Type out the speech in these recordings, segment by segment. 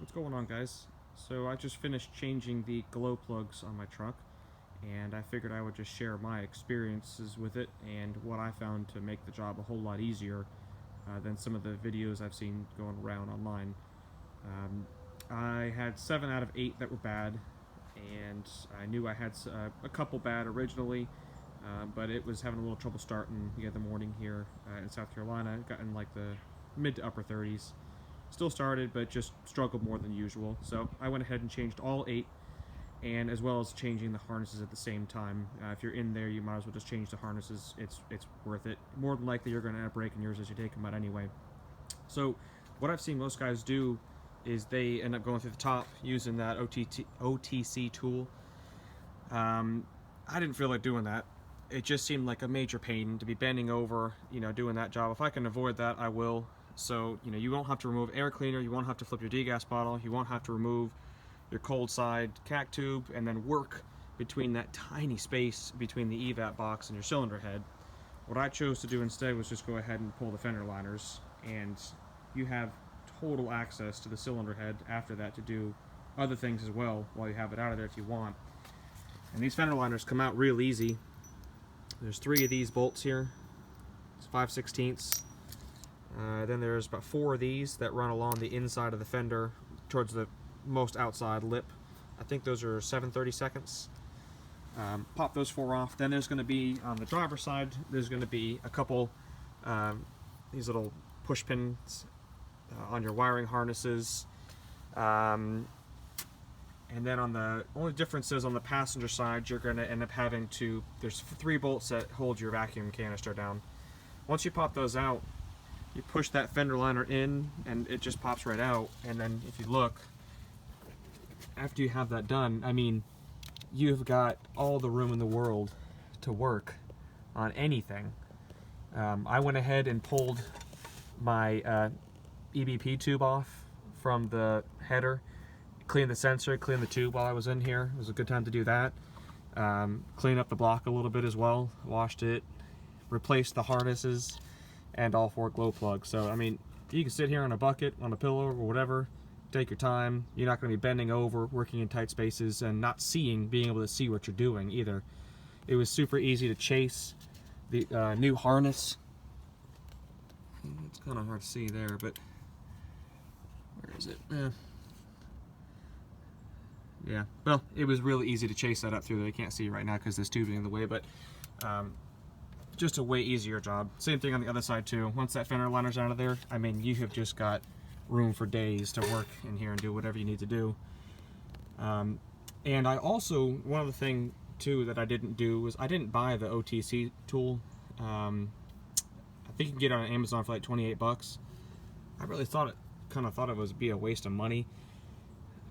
What's going on, guys? So I just finished changing the glow plugs on my truck, and I figured I would just share my experiences with it and what I found to make the job a whole lot easier than some of the videos I've seen going around online. I had 7 out of 8 that were bad, and I knew I had a couple bad originally, but it was having a little trouble starting the other morning here in South Carolina. It got in like the mid to upper 30s. Still started, but just struggled more than usual. So I went ahead and changed all 8, and as well as changing the harnesses at the same time. If you're in there, you might as well just change the harnesses. It's worth it. More than likely, you're going to end up breaking yours as you take them out anyway. So what I've seen most guys do is they end up going through the top using that OTC tool. I didn't feel like doing that. It just seemed like a major pain to be bending over, doing that job. If I can avoid that, I will. So, you won't have to remove air cleaner, you won't have to flip your degas bottle, you won't have to remove your cold side cac tube and then work between that tiny space between the evap box and your cylinder head. What I chose to do instead was just go ahead and pull the fender liners, and you have total access to the cylinder head after that to do other things as well while you have it out of there if you want. And these fender liners come out real easy. There's 3 of these bolts here. It's 5/16. Then there's about 4 of these that run along the inside of the fender towards the most outside lip. I think those are 7/32. Pop those 4 off. Then there's going to be, on the driver's side, there's going to be a couple these little push pins on your wiring harnesses. And then on the only difference is on the passenger side, you're going to end up having to, there's 3 bolts that hold your vacuum canister down. Once you pop those out, you push that fender liner in and it just pops right out. And then if you look, after you have that done, I mean, you've got all the room in the world to work on anything. I went ahead and pulled my EBP tube off from the header, cleaned the sensor, cleaned the tube while I was in here. It was a good time to do that. Clean up the block a little bit as well, washed it, replaced the harnesses, and all 4 glow plugs. So, I mean, you can sit here on a bucket, on a pillow, or whatever, take your time. You're not going to be bending over, working in tight spaces, and not being able to see what you're doing either. It was super easy to chase the new harness. It's kind of hard to see there, but where is it? Yeah, well, it was really easy to chase that up through there. You can't see it right now because there's tubing in the way, but just a way easier job. Same thing on the other side too. Once that fender liner's out of there, I mean, you have just got room for days to work in here and do whatever you need to do. And I also, one other thing too that I didn't do was I didn't buy the OTC tool. I think you can get it on Amazon for like 28 bucks. I really thought it would be a waste of money.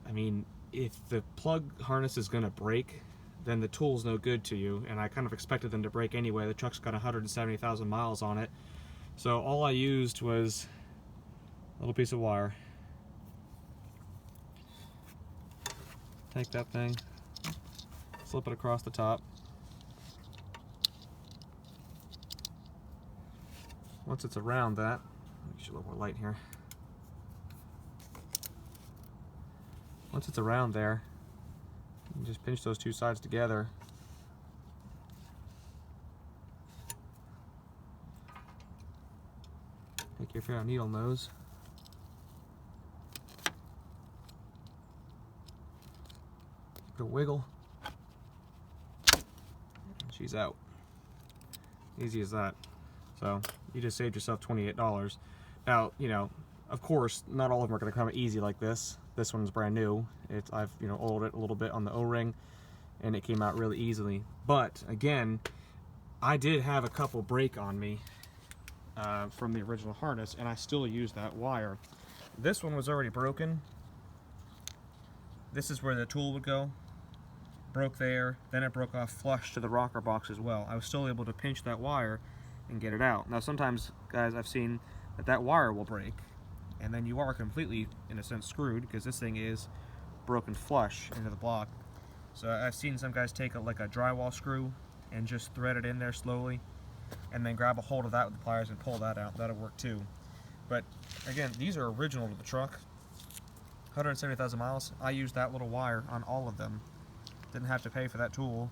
I mean, if the plug harness is gonna break, then the tool's no good to you, and I kind of expected them to break anyway. The truck's got 170,000 miles on it, so all I used was a little piece of wire. Take that thing, slip it across the top. Once it's around that, let me get you a little more light here. Once it's around there, you just pinch those 2 sides together. Take your fair needle nose. Give it a wiggle. And she's out. Easy as that. So you just saved yourself $28. Now, of course, not all of them are going to come easy like this. This one's brand new. I've oiled it a little bit on the O-ring, and it came out really easily. But again, I did have a couple break on me from the original harness, and I still used that wire. This one was already broken. This is where the tool would go. Broke there, then it broke off flush to the rocker box as well. I was still able to pinch that wire and get it out. Now sometimes, guys, I've seen that wire will break, and then you are completely, in a sense, screwed, because this thing is broken flush into the block. So I've seen some guys take like a drywall screw and just thread it in there slowly, and then grab a hold of that with the pliers and pull that out. That'll work too. But again, these are original to the truck. 170,000 miles. I used that little wire on all of them. Didn't have to pay for that tool,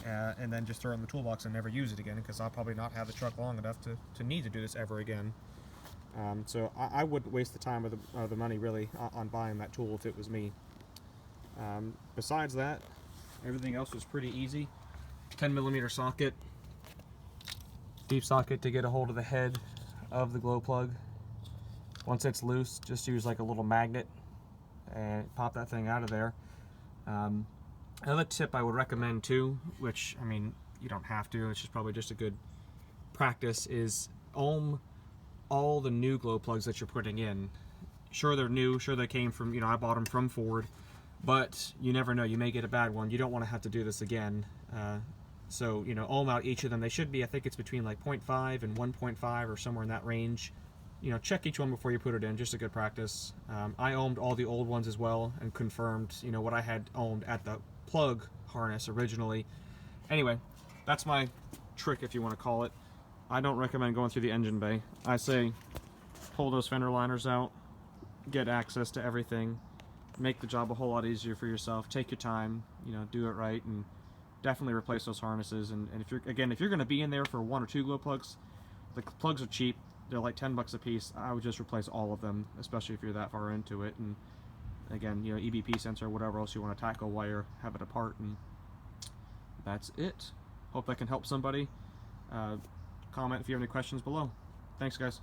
and then just throw it in the toolbox and never use it again, because I'll probably not have the truck long enough to need to do this ever again. So I wouldn't waste the time or the money really on buying that tool if it was me. Besides that, everything else was pretty easy. 10mm socket, deep socket to get a hold of the head of the glow plug. Once it's loose, just use like a little magnet and pop that thing out of there. Another tip I would recommend too, which, I mean, you don't have to, it's just probably just a good practice, is ohm all the new glow plugs that you're putting in. Sure, they're new, sure they came from, I bought them from Ford, but you never know, you may get a bad one. You don't want to have to do this again. So, ohm out each of them. They should be, I think it's between like 0.5 and 1.5 or somewhere in that range. Check each one before you put it in, just a good practice. I ohmed all the old ones as well and confirmed, what I had ohmed at the plug harness originally. Anyway, that's my trick, if you want to call it. I don't recommend going through the engine bay. I say pull those fender liners out, get access to everything, make the job a whole lot easier for yourself. Take your time, do it right, and definitely replace those harnesses. And if you're going to be in there for 1 or 2 glow plugs, the plugs are cheap. They're like $10 a piece. I would just replace all of them, especially if you're that far into it. And again, EBP sensor, whatever else you want to tackle while you're having it apart. And that's it. Hope that can help somebody. Comment if you have any questions below. Thanks, guys.